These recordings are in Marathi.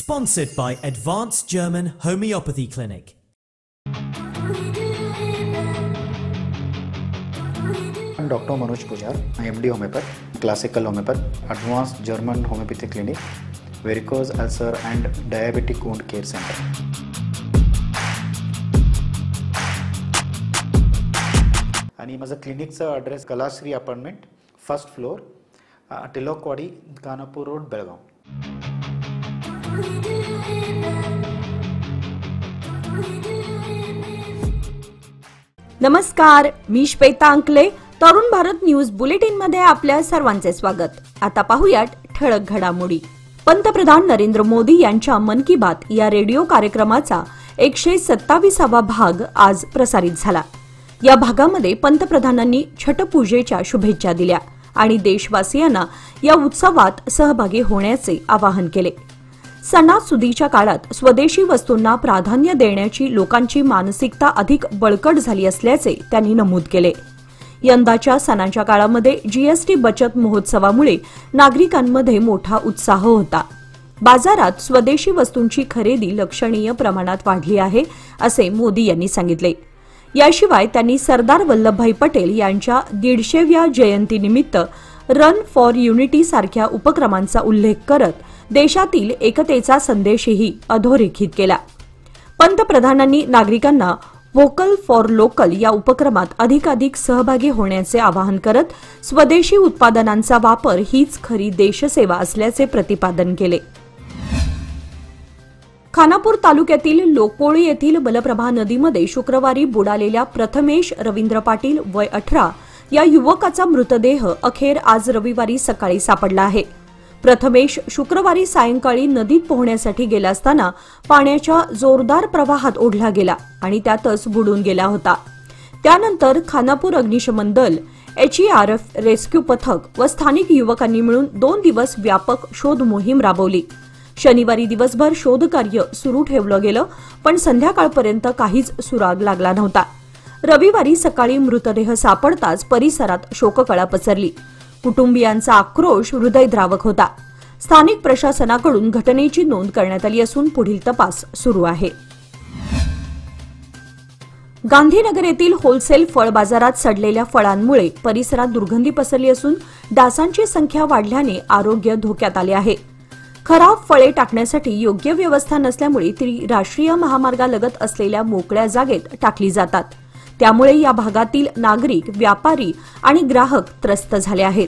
Sponsored by Advanced German Homeopathy Clinic. I'm Dr. Manoj Pujar, MD Homeopath, Classical Homeopath, Advanced German Homeopathy Clinic, Varicose Ulcer and Diabetic Wound Care Center. आणि माझा क्लिनिकचा address Kalashri apartment, first floor, Tilakwadi, Kanapur road, Belgaum. नमस्कार, मी श्वेता अंकले. तरुण भारत न्यूज बुलेटिन मध्ये आपल्या सर्वांचे स्वागत. आता पाहूयात ठळक घडामोडी. पंतप्रधान नरेंद्र मोदी यांच्या मन की बात या रेडिओ कार्यक्रमाचा 127वा भाग आज प्रसारित झाला. या भागामध्ये पंतप्रधानांनी छठपूजेच्या शुभेच्छा दिल्या आणि देशवासियांना या उत्सवात सहभागी होण्याचे आवाहन केले. सणासुदीच्या काळात स्वदेशी वस्तूंना प्राधान्य देण्याची लोकांची मानसिकता अधिक बळकट झाली असल्याचे त्यांनी नमूद केले. यंदाच्या सणांच्या काळामध्ये जीएसटी बचत महोत्सवामुळे नागरिकांमध्ये मोठा उत्साह होता. बाजारात स्वदेशी वस्तूंची खरेदी लक्षणीय प्रमाणात वाढली आहे, असे मोदी यांनी सांगितले. याशिवाय त्यांनी सरदार वल्लभभाई पटेल यांच्या 150व्या जयंतीनिमित्त रन फॉर युनिटी सारख्या उपक्रमांचा उल्लेख करत देशातील एकतेचा संदेशही अधोरेखित केला. पंतप्रधानांनी नागरिकांना व्होकल फॉर लोकल या उपक्रमात अधिकाधिक सहभागी होण्याचे आवाहन करत स्वदेशी उत्पादनांचा वापर हीच खरी देशसेवा असल्याचे प्रतिपादन केले. खानापूर तालुक्यातील लोकोळी येथील बलप्रभा नदीमध्ये शुक्रवारी बुडालेल्या प्रथमेश रवींद्र पाटील वय 18 या युवकाचा मृतदेह अखेर आज रविवारी सकाळी सापडला आहे. प्रथमेश शुक्रवारी सायंकाळी नदीत पोहण्यासाठी गेला असताना पाण्याच्या जोरदार प्रवाहात ओढला गेला आणि त्यातच बुडून गेला होता. त्यानंतर खानापूर अग्निशमन दल, HERF रेस्क्यू पथक व स्थानिक युवकांनी मिळून 2 दिवस व्यापक शोध मोहीम राबवली. शनिवारी दिवसभर शोधकार्य सुरू ठेवलं गेलं, पण संध्याकाळपर्यंत काहीच सुराग लागला नव्हता. रविवारी सकाळी मृतदेह सापडताच परिसरात शोककळा पसरली. कुटुंबियांचा आक्रोश हृदयद्रावक होता. स्थानिक प्रशासनाकडून घटनेची नोंद करण्यात आली असून पुढील तपास सुरू आहे. गांधीनगर येथील होलसेल फळ बाजारात सडलेल्या फळांमुळे परिसरात दुर्गंधी पसरली असून डासांची संख्या वाढल्याने आरोग्य धोक्यात आले आहे. खराब फळे टाकण्यासाठी योग्य व्यवस्था नसल्यामुळे ती राष्ट्रीय महामार्गालगत असलेल्या मोकळ्या जागेत टाकली जातात. त्यामुळे या भागातील नागरिक, व्यापारी आणि ग्राहक त्रस्त झाले आहेत.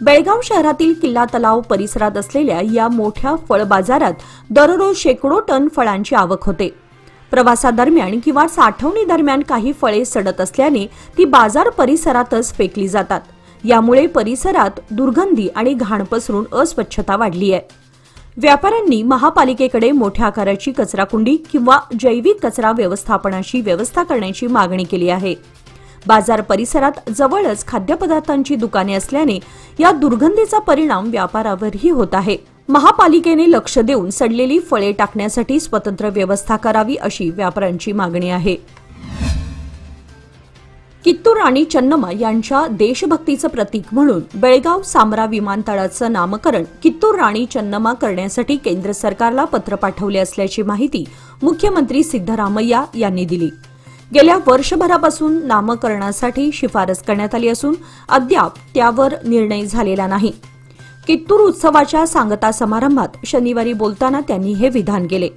बेळगाव शहरातील किल्ला तलाव परिसरात असलेल्या या मोठ्या फळ बाजारात दररोज शेकडो टन फळांची आवक होते. प्रवासादरम्यान किंवा साठवणी दरम्यान काही फळे सडत असल्याने ती बाजार परिसरातच फेकली जातात. यामुळे परिसरात दुर्गंधी आणि घाण पसरून अस्वच्छता वाढली आहे. व्यापाऱ्यांनी महापालिकेकडे मोठ्या आकाराची कचराकुंडी किंवा जैविक कचरा व्यवस्थापनाची व्यवस्था करण्याची मागणी केली आहे. बाजार परिसरात जवळच खाद्यपदार्थांची दुकाने असल्याने या दुर्गंधीचा परिणाम व्यापारावरही होत आहे. महापालिकेने लक्ष देऊन सडलेली फळे टाकण्यासाठी स्वतंत्र व्यवस्था करावी, अशी व्यापाऱ्यांची मागणी आहे. कित्तूर राणी चन्नम्मा यांच्या देशभक्तीचं प्रतीक म्हणून बेळगाव सामरा विमानतळाचं नामकरण कित्तूर राणी चन्नम्मा करण्यासाठी केंद्र सरकारला पत्र पाठवले असल्याची माहिती मुख्यमंत्री सिद्धरामय्या यांनी दिली. गेल्या वर्षभरापासून नामकरणासाठी शिफारस करण्यात आली असून अद्याप त्यावर निर्णय झालेला नाही. कित्तूर उत्सवाच्या सांगता समारंभात शनिवारी बोलताना त्यांनी हे विधान केले.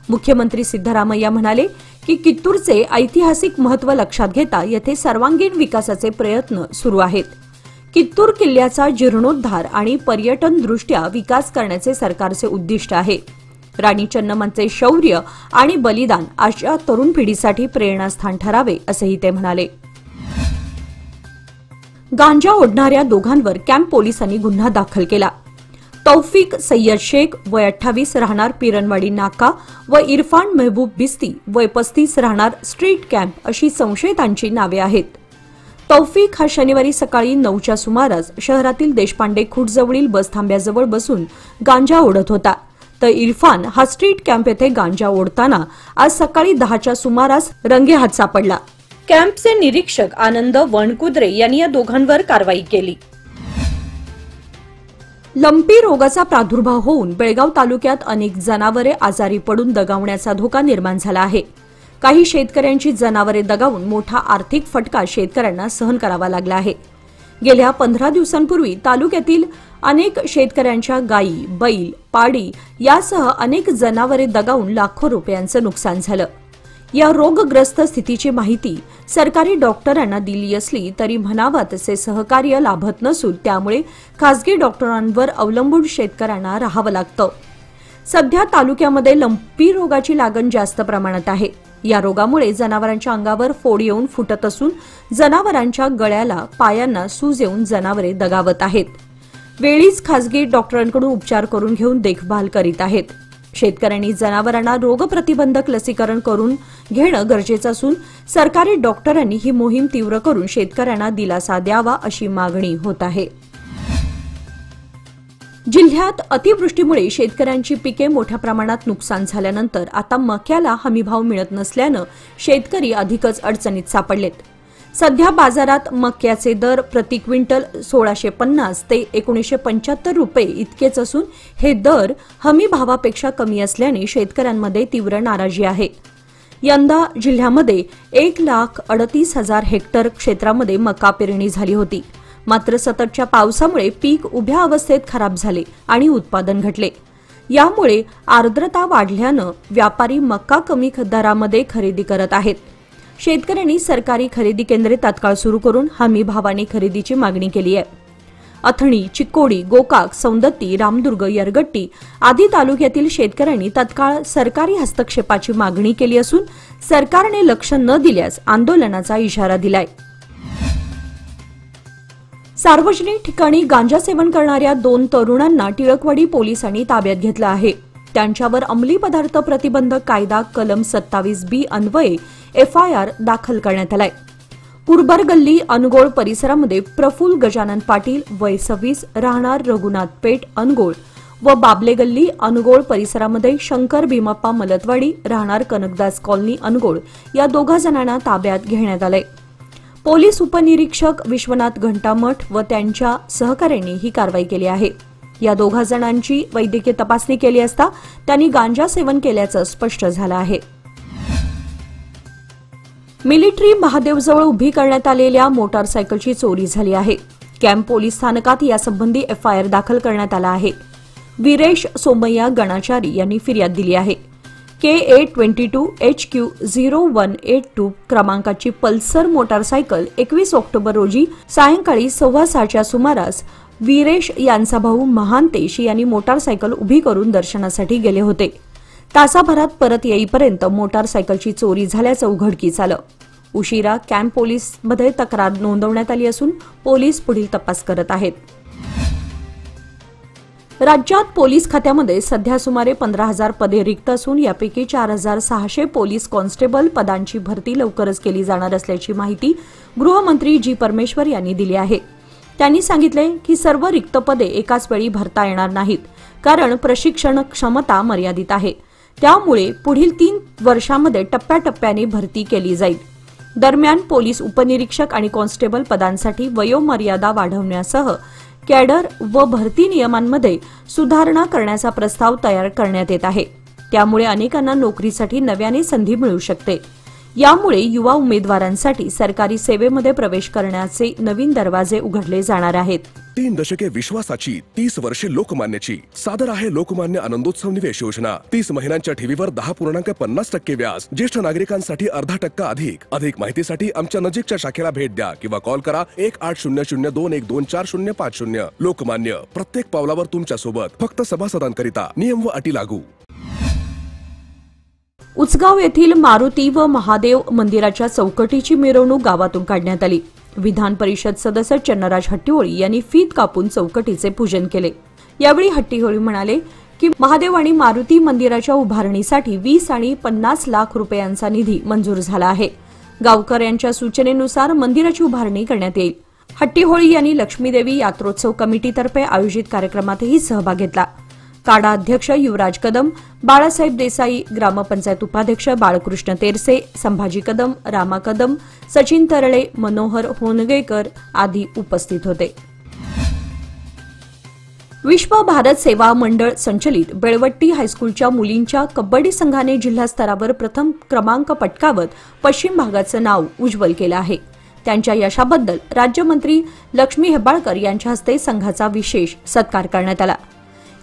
मुख्यमंत्री सिद्धरामय्या म्हणाले की कित्तूरचे ऐतिहासिक महत्त्व लक्षात घेता येथे सर्वांगीण विकासाचे प्रयत्न सुरू आहेत. कित्तूर किल्ल्याचा जीर्णोद्धार आणि पर्यटनदृष्ट्या विकास करण्याचे सरकारचे उद्दिष्ट आहे. राणी चन्नम्मांचे शौर्य आणि बलिदान आजच्या तरुण पिढीसाठी प्रेरणास्थान ठरावे, असेही ते म्हणाले. गांजा ओढणाऱ्या दोघांवर कॅम्प पोलिसांनी गुन्हा दाखल केला. तौफिक सय्यद शेख वय 28 राहणार पिरणवाडी नाका व इरफान मेहबूब बिस्ती वय 35 राहणार स्ट्रीट कॅम्प अशी संशयितांची नावे आहेत. तौफिक हा शनिवारी सकाळी 9च्या सुमारास शहरातील देशपांडे खूटजवळील बसथांब्याजवळ बसून गांजा ओढत होता, तर इरफान हा स्ट्रीट कॅम्प येथे गांजा ओढताना आज सकाळी 10च्या सुमारास रंगेहात सापडला. कॅम्पचे निरीक्षक आनंद वणकुद्रे यांनी या दोघांवर कारवाई केली. लंपी रोगाचा प्रादुर्भाव होऊन बेळगाव तालुक्यात अनेक जनावरे आजारी पडून दगावण्याचा धोका निर्माण झाला आहे. काही शेतकऱ्यांची जनावरे दगावून मोठा आर्थिक फटका शेतकऱ्यांना सहन करावा लागला आहे. गेल्या 15 दिवसांपूर्वी तालुक्यातील अनेक शेतकऱ्यांच्या गायी, बैल, पाडी यासह अनेक जनावरे दगावून लाखो रुपयांचं नुकसान झालं. या रोगग्रस्त स्थितीची माहिती सरकारी डॉक्टरांना दिली असली तरी म्हणावा तसे सहकार्य लाभत नसून त्यामुळे खासगी डॉक्टरांवर अवलंबून शेतकऱ्यांना राहावं लागतं. सध्या तालुक्यामध्ये लंपी रोगाची लागण जास्त प्रमाणात आहे. या रोगामुळे जनावरांच्या अंगावर फोड येऊन फुटत असून जनावरांच्या गळ्याला, पायांना सूज येऊन जनावरे दगावत आहेत. वेळीच खासगी डॉक्टरांकडून उपचार करून घेऊन देखभाल करीत आहेत. शेतकऱ्यांनी जनावरांना रोगप्रतिबंधक लसीकरण करून घेणं गरजेचं असून सरकारी डॉक्टरांनी ही मोहीम तीव्र करून शेतकऱ्यांना दिलासा द्यावा अशी मागणी होत आहे. जिल्ह्यात अतिवृष्टीमुळे शेतकऱ्यांची पिके मोठ्या प्रमाणात नुकसान झाल्यानंतर आता मक्याला हमीभाव मिळत नसल्यानं शेतकरी अधिकच अडचणीत सापडलेत. सध्या बाजारात मक्याचे दर प्रति क्विंटल 1650 ते 1975 रुपये इतकेच असून हे दर हमी भावापेक्षा कमी असल्याने शेतकऱ्यांमध्ये तीव्र नाराजी आहे. यंदा जिल्ह्यामध्ये 1,38,000 हेक्टर क्षेत्रामध्ये मका पेरणी झाली होती. मात्र सततच्या पावसामुळे पीक उभ्या अवस्थेत खराब झाले आणि उत्पादन घटले. यामुळे आर्द्रता वाढल्यानं व्यापारी मका कमी दरामध्ये खरेदी करत आहेत. शेतकऱ्यांनी सरकारी खरेदी केंद्रे तात्काळ सुरू करून हमी भावाने खरेदीची मागणी केली आहे. अथणी, चिक्कोडी, गोकाक, सौंदत्ती, रामदुर्ग, यरगट्टी आदी तालुक्यातील शेतकऱ्यांनी तात्काळ सरकारी हस्तक्षेपाची मागणी केली असून सरकारने लक्ष न दिल्यास आंदोलनाचा इशारा दिलाय. सार्वजनिक ठिकाणी गांजा सेवन करणाऱ्या 2 तरुणांना टिळकवाडी पोलिसांनी ताब्यात घेतलं आहे. त्यांच्यावर अंमली पदार्थ प्रतिबंधक कायदा कलम 27B अन्वये FIR दाखल करण्यात आलाय. कुरबर गल्ली अनगोळ परिसरामध्ये प्रफुल्ल गजानन पाटील वय 26 राहणार रघुनाथ पेठ अनगोळ व बाबले गल्ली अनगोळ परिसरामध्ये शंकर भीमप्पा मलतवाडी राहणार कनकदास कॉलनी अनगोळ या 2 जणांना ताब्यात घेण्यात आलंय. पोलीस उपनिरीक्षक विश्वनाथ घंटामठ व त्यांच्या सहकाऱ्यांनी ही कारवाई केली आहे. या 2 जणांची वैद्यकीय तपासणी केली असता त्यांनी गांजा सेवन केल्याचं स्पष्ट झालं आहे. मिलिटरी महादेवजवळ उभी करण्यात आलेल्या मोटारसायकलची चोरी झाली आहे. कॅम्प पोलीस स्थानकात यासंबंधी FIR दाखल करण्यात आला आहे. वीरेश सोमय्या गणाचारी यांनी फिर्याद दिली आहे. KA22HQ0182 क्रमांकाची पल्सर मोटारसायकल 21 ऑक्टोबर रोजी सायंकाळी 6:15च्या सुमारास वीरेश यांचा भाऊ महांतेश यांनी मोटारसायकल उभी करून दर्शनासाठी गेले होते. तासाभरात परत येईपर्यंत मोटारसायकलची चोरी झाल्याचं उघडकीस आलं. उशिरा कॅम्प पोलीसमध्ये तक्रार नोंदवण्यात आली असून पोलीस पुढील तपास करत आहेत. राज्यात पोलीस खात्यामध्ये सध्या सुमारे 15,000 पदे रिक्त असून यापैकी 4,600 पोलीस कॉन्स्टेबल पदांची भरती लवकरच केली जाणार असल्याची माहिती गृहमंत्री जी परमेश्वर यांनी दिली आहे. त्यांनी सांगितले की सर्व रिक्त पदे एकाच वेळी भरता येणार नाहीत कारण प्रशिक्षण क्षमता मर्यादित आहे. त्यामुळे पुढील 3 वर्षांमध्ये टप्प्याटप्प्याने भरती केली जाईल. दरम्यान पोलीस उपनिरीक्षक आणि कॉन्स्टेबल पदांसाठी वयोमर्यादा वाढवण्यासह कॅडर व भरती नियमांमध्ये सुधारणा करण्याचा प्रस्ताव तयार करण्यात येत आहे. त्यामुळे अनेकांना नोकरीसाठी नव्याने संधी मिळू शकते. यामुळे युवा उमेदवारांसाठी सरकारी सेवेमध्ये प्रवेश करण्याचे नवीन दरवाजे उघडले जाणार आहेत. 3 दशके विश्वासाची, 30 वर्षे लोकमान्याची. सादर आहे लोकमान्य आनंदोत्सव निवेश योजना. 30 महिन्यांच्या ठेवीवर 10.50% व्याज. ज्येष्ठ नागरिकांसाठी 0.5% अधिक. अधिक माहितीसाठी आमच्या नजीकच्या शाखेला भेट द्या किंवा कॉल करा 180021245050. लोकमान्य, प्रत्येक पावलावर तुमच्या सोबत. फक्त सभासदांकरिता. नियम व अटी लागू. उचगाव येथील मारुती व महादेव मंदिराच्या चौकटीची मिरवणूक गावातून काढण्यात आली. विधान परिषद सदस्य चन्नराज हट्टीहोळी यांनी फीत कापून चौकटीचे पूजन केले. यावेळी हट्टीहोळी म्हणाले की महादेव आणि मारुती मंदिराच्या उभारणीसाठी 20 आणि 50 लाख रुपयांचा निधी मंजूर झाला आहे. गावकऱ्यांच्या सूचनेनुसार मंदिराची उभारणी करण्यात येईल. हट्टीहोळी यांनी लक्ष्मीदेवी यात्रोत्सव कमिटीतर्फे आयोजित कार्यक्रमातही सहभाग घेतला. काडा अध्यक्ष युवराज कदम, बाळासाहेब देसाई, ग्रामपंचायत उपाध्यक्ष बाळकृष्ण तेरसे, संभाजी कदम, रामा कदम, सचिन तरळे, मनोहर होनगेकर आदी उपस्थित होते. विश्व भारत सेवा मंडळ संचलित बेळवट्टी हायस्कूलच्या मुलींच्या कबड्डी संघाने जिल्हा स्तरावर प्रथम क्रमांक पटकावत पश्चिम भागाचं नाव उज्ज्वल केलं आहे. त्यांच्या यशाबद्दल राज्यमंत्री लक्ष्मी हेब्बाळकर यांच्या हस्ते संघाचा विशेष सत्कार करण्यात आला.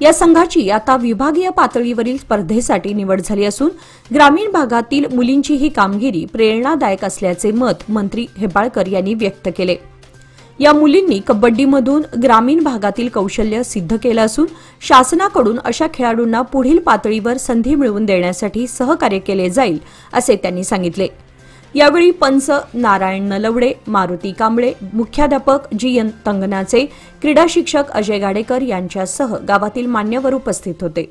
या संघाची आता विभागीय पातळीवरील स्पर्धेसाठी निवड झाली असून ग्रामीण भागातील मुलींची ही कामगिरी प्रेरणादायक असल्याचे मत मंत्री हेब्बाळकर यांनी व्यक्त केले. या मुलींनी कबड्डीमधून ग्रामीण भागातील कौशल्य सिद्ध केलं असून शासनाकडून अशा खेळाडूंना पुढील पातळीवर संधी मिळवून देण्यासाठी सहकार्य केले जाईल असे त्यांनी सांगितले. यावेळी पंच नारायण नलवडे, मारुती कांबळे, मुख्याध्यापक जी.एन. तंगनाचे, क्रीडा शिक्षक अजय गाडेकर यांच्यासह गावातील मान्यवर उपस्थित होते.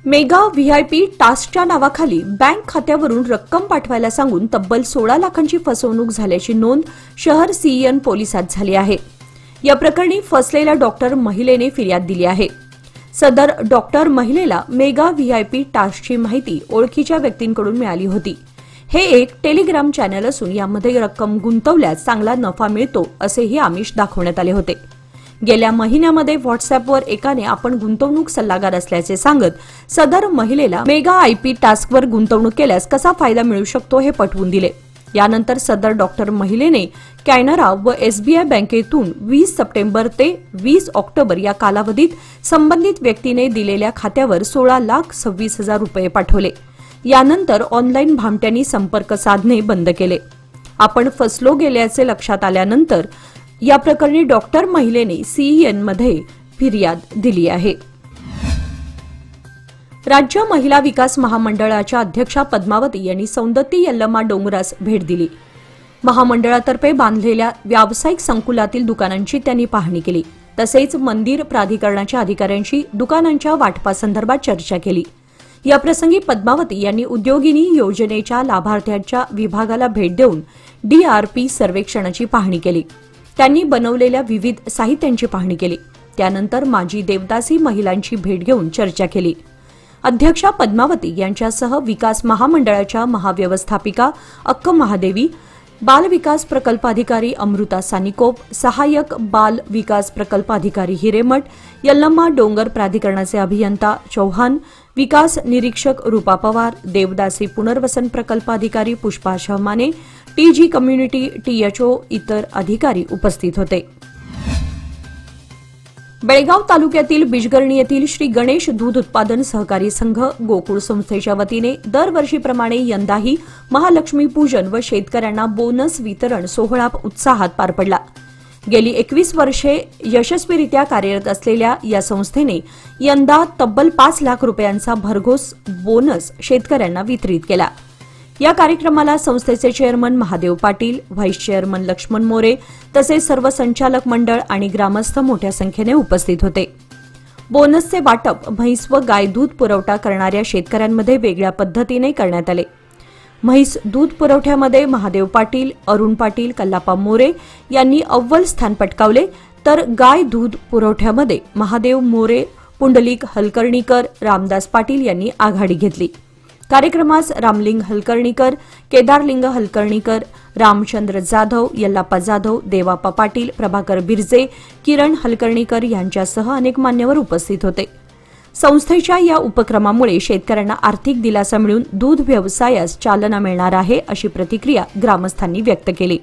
मेगा व्हीआयपी टास्कच्या नावाखाली बँक खात्यावरून रक्कम पाठवायला सांगून तब्बल 16 लाखांची फसवणूक झाल्याची नोंद शहर सीईएन पोलिसात झाली आहे. या प्रकरणी फसलेल्या डॉक्टर महिलेने फिर्याद दिली आहे. सदर डॉक्टर महिलेला मेगा व्हीआयपी टास्कची माहिती ओळखीच्या व्यक्तींकडून मिळाली होती. हे एक टेलिग्राम चॅनल असून यामध्ये रक्कम गुंतवल्यास चांगला नफा मिळतो असेही आमिष दाखवण्यात आले होते. गेल्या महिन्यामध्ये व्हॉट्सअॅपवर एकाने आपण गुंतवणूक सल्लागार असल्याचे सांगत सदर महिलेला मेगा आयपी टास्कवर गुंतवणूक केल्यास कसा फायदा मिळू शकतो हे पटवून दिले. यानंतर सदर डॉक्टर महिलेने कॅनरा व एसबीआय बँकेतून 20 सप्टेंबर ते 20 ऑक्टोबर या कालावधीत संबंधित व्यक्तीने दिलेल्या खात्यावर 16,26,000 रुपये पाठवले. यानंतर ऑनलाईन भामट्यांनी संपर्क साधणे बंद केले. आपण फसलो गेल्याचे लक्षात आल्यानंतर या प्रकरणी डॉक्टर महिलेने सीईएनमध्ये फिर्याद दिली आहे. राज्य महिला विकास महामंडळाच्या अध्यक्षा पद्मावती यांनी सौंदत्ती यल्लमा डोंगरास भेट दिली. महामंडळातर्फे बांधलेल्या व्यावसायिक संकुलातील दुकानांची त्यांनी पाहणी केली. तसेच मंदिर प्राधिकरणाच्या अधिकाऱ्यांशी दुकानांच्या वाटपासंदर्भात चर्चा केली. याप्रसंगी पद्मावती यांनी उद्योगिनी योजनेच्या लाभार्थ्यांच्या विभागाला भेट देऊन डीआरपी सर्वेक्षणाची पाहणी केली. त्यांनी बनवलेल्या विविध साहित्यांची पाहणी केली. त्यानंतर माजी देवदासी महिलांची भेट घेऊन चर्चा केली. अध्यक्षा पद्मावती यांच्यासह विकास महामंडळाच्या महाव्यवस्थापिका अक्क महादेवी, बाल विकास प्रकल्पाधिकारी अमृता सानिकोप, सहाय्यक बाल विकास प्रकल्पाधिकारी हिरेमठ, यल्लम्मा डोंगर प्राधिकरणाचे अभियंता चौहान, विकास निरीक्षक रूपा पवार, देवदासी पुनर्वसन प्रकल्पाधिकारी पुष्पा शहमाने, टीजी कम्युनिटी टीएचओ इतर अधिकारी उपस्थित होते. बेळगाव तालुक्यातील बिजगर्णी येथील श्री गणेश दूध उत्पादन सहकारी संघ गोकुळ संस्थेच्या वतीने दरवर्षीप्रमाणे यंदाही महालक्ष्मी पूजन व शेतकऱ्यांना बोनस वितरण सोहळा उत्साहात पार पडला. गेली 21 वर्षे यशस्वीरित्या कार्यरत असलेल्या या संस्थेने यंदा तब्बल 5 लाख रुपयांचा भरघोस बोनस शेतकऱ्यांना वितरित केला. या कार्यक्रमाला संस्थेचे chairman Mahadev Patil, vice chairman Laxman More तसेच सर्व संचालक मंडळ आणि ग्रामस्थ मोठ्या संख्येने उपस्थित होते. बोनसचे वाटप म्हैस व गाय दूध पुरवठा करणाऱ्या शेतकऱ्यांमध्ये वेगळ्या पद्धतीने करण्यात आले. म्हैस दूध पुरवठ्यामध्ये महादेव पाटील, अरुण पाटील, कल्लापा मोरे यांनी अव्वल स्थान पटकावले, तर गाय दूध पुरवठ्यामध्ये महादेव मोरे, पुंडलिक हलकर्णीकर, रामदास पाटील यांनी आघाडी घेतली. कार्यक्रमास रामलिंग हलकर्णीकर, केदारलिंग हलकर्णीकर, रामचंद्र जाधव, यल्लाप्पा जाधव, देवाप्पा पाटील, प्रभाकर बिर्जे, किरण हलकर्णीकर यांच्यासह अनेक मान्यवर उपस्थित होते. संस्थेच्या या उपक्रमामुळे शेतकऱ्यांना आर्थिक दिलासा मिळून दूध व्यवसायास चालना मिळणार आहे अशी प्रतिक्रिया ग्रामस्थांनी व्यक्त केली.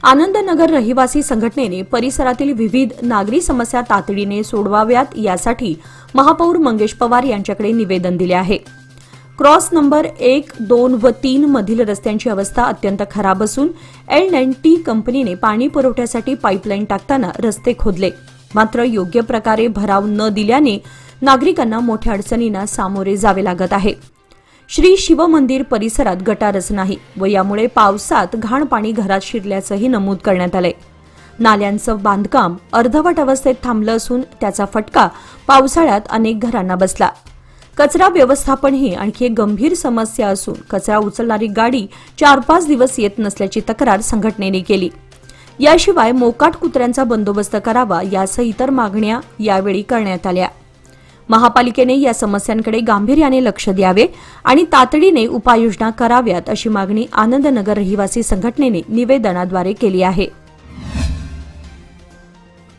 आनंदनगर रहिवासी संघटनेने परिसरातील विविध नागरी समस्या तातडीने सोडवाव्यात यासाठी महापौर मंगेश पवार यांच्याकडे निवेदन दिले आहे. क्रॉस नंबर 1, 2 व 3 मधील रस्त्यांची अवस्था अत्यंत खराब असून L&T कंपनीने पाणी पुरवठ्यासाठी पाईपलाईन टाकताना रस्ते खोदले, मात्र योग्य प्रकारे भराव न दिल्याने नागरिकांना मोठ्या अडचणींना सामोरे जावे लागत आहे. श्री शिवमंदिर परिसरात गटारच नाही व यामुळे पावसात घाण पाणी घरात शिरल्याचंही नमूद करण्यात आलंय. नाल्यांचं बांधकाम अर्धवट अवस्थेत थांबलं असून त्याचा फटका पावसाळ्यात अनेक घरांना बसला. कचरा व्यवस्थापन ही आणखी एक गंभीर समस्या असून कचरा उचलणारी गाडी 4-5 दिवस येत नसल्याची तक्रार संघटनेने केली. याशिवाय मोकाट कुत्र्यांचा बंदोबस्त करावा यासह इतर मागण्या यावेळी करण्यात आल्या. महापालिकेने या समस्यांकडे गांभीर्याने लक्ष द्यावे आणि तातडीने उपाययोजना कराव्यात अशी मागणी आनंदनगर रहिवासी संघटनेने निवेदनाद्वारे केली आहे.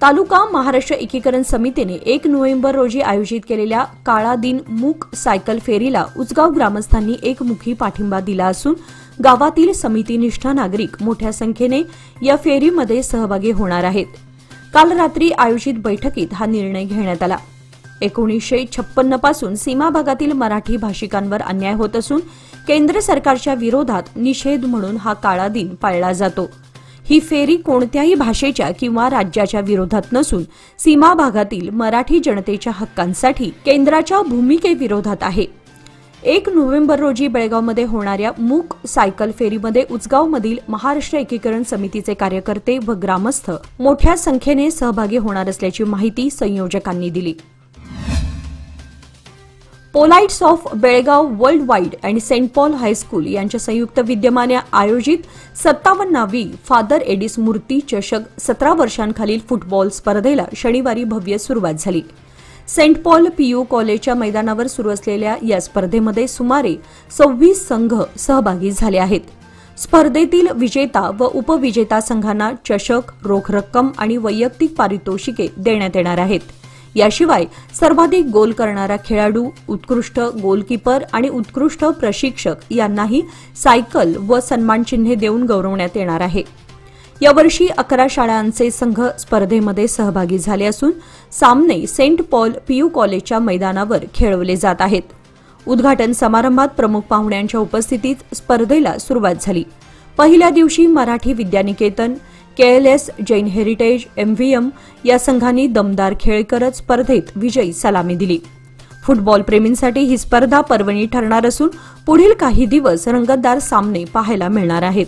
तालुका महाराष्ट्र एकीकरण समितीने 1 नोव्हेंबर रोजी आयोजित केलेल्या काळा दिन मूक सायकल फेरीला उचगाव ग्रामस्थांनी एकमुखी पाठिंबा दिला असून गावातील समितीनिष्ठ नागरिक मोठ्या संख्येने या फेरीमध्ये सहभागी होणार आहेत. काल रात्री आयोजित बैठकीत हा निर्णय घेण्यात आला. 1956 पासून सीमा भागातील मराठी भाषिकांवर अन्याय होत असून केंद्र सरकारच्या विरोधात निषेध म्हणून हा काळा दिन पाळला जातो. ही फेरी कोणत्याही भाषेच्या किंवा राज्याच्या विरोधात नसून सीमा भागातील मराठी जनतेच्या हक्कांसाठी केंद्राच्या भूमिकेविरोधात आहे. 1 नोव्हेंबर रोजी बेळगावमध्ये होणाऱ्या मूक सायकल फेरीमध्ये उचगावमधील महाराष्ट्र एकीकरण समितीचे कार्यकर्ते व ग्रामस्थ मोठ्या संख्येने सहभागी होणार असल्याची माहिती संयोजकांनी दिली. पोलाइट्स ऑफ बेळगाव वर्ल्ड वाईड आणि सेंट पॉल हायस्कूल यांच्या संयुक्त विद्यमाने आयोजित 57वी फादर एडिस मूर्ती चषक 17 वर्षांखालील फुटबॉल स्पर्धेला शनिवारी भव्य सुरुवात झाली. सेंट पॉल पीयू कॉलेजच्या मैदानावर सुरू असलेल्या या स्पर्धेमध्ये सुमारे 26 संघ सहभागी झाले आहेत. स्पर्धेतील विजेता व उपविजेता संघांना चषक, रोख रक्कम आणि वैयक्तिक पारितोषिके देण्यात येणार आहेत. याशिवाय सर्वाधिक गोल करणारा खेळाडू, उत्कृष्ट गोलकीपर आणि उत्कृष्ट प्रशिक्षक यांनाही सायकल व सन्मानचिन्हे देऊन गौरवण्यात येणार आहे. यावर्षी 11 शाळांचे संघ स्पर्धेमध्ये सहभागी झाले असून सामने सेंट पॉल पीयू कॉलेजच्या मैदानावर खेळवले जात आहेत. उद्घाटन समारंभात प्रमुख पाहुण्यांच्या उपस्थितीत स्पर्धेला सुरुवात झाली. पहिल्या दिवशी मराठी विद्यानिकेतन, KLS, जैन हेरिटेज, MVM या संघांनी दमदार खेळ करत स्पर्धेत विजयी सलामी दिली. फुटबॉल प्रेमींसाठी ही स्पर्धा पर्वणी ठरणार असून पुढील काही दिवस रंगतदार सामने पाहायला मिळणार आहेत.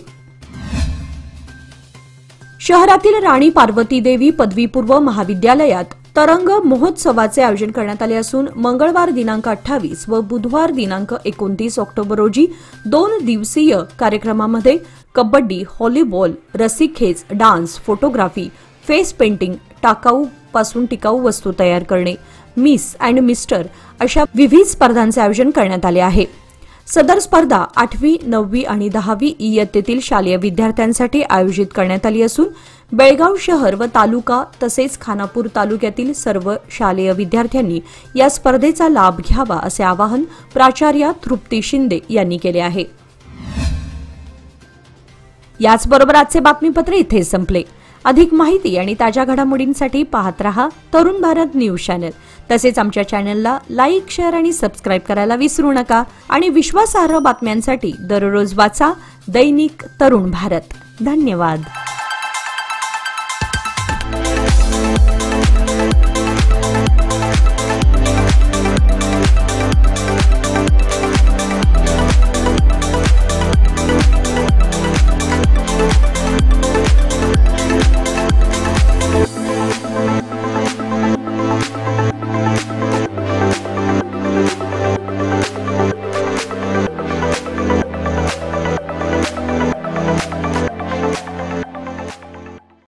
शहरातील राणी पार्वती देवी पदवीपूर्व महाविद्यालयात तरंग महोत्सवाचे आयोजन करण्यात आले असून मंगळवार दिनांक 28 व बुधवार दिनांक 29 ऑक्टोबर रोजी 2 दिवसीय कार्यक्रमामध्ये कबड्डी, व्हॉलीबॉल, रस्सीखेच, डान्स, फोटोग्राफी, फेस पेंटिंग, टाकाऊ पासून टिकाऊ वस्तू तयार करणे, मिस अँड मिस्टर अशा विविध स्पर्धांचे आयोजन करण्यात आले आहे. सदर स्पर्धा 8वी, 9वी आणि 10वी इयत्तेतील शालेय विद्यार्थ्यांसाठी आयोजित करण्यात आली असून बेळगाव शहर व तालुका तसेच खानापूर तालुक्यातील सर्व शालेय विद्यार्थ्यांनी या स्पर्धेचा लाभ घ्यावा असे आवाहन प्राचार्या तृप्ती शिंदे यांनी केले आहे. याचबरोबर आजचे बातमीपत्र इथे संपले. अधिक माहिती आणि ताज्या घडामोडींसाठी पाहत रहा तरुण भारत न्यूज चॅनल. तसेच आमच्या चॅनलला लाईक, शेअर आणि सबस्क्राईब करायला विसरू नका. आणि विश्वासार्ह बातम्यांसाठी दररोज वाचा दैनिक तरुण भारत. धन्यवाद.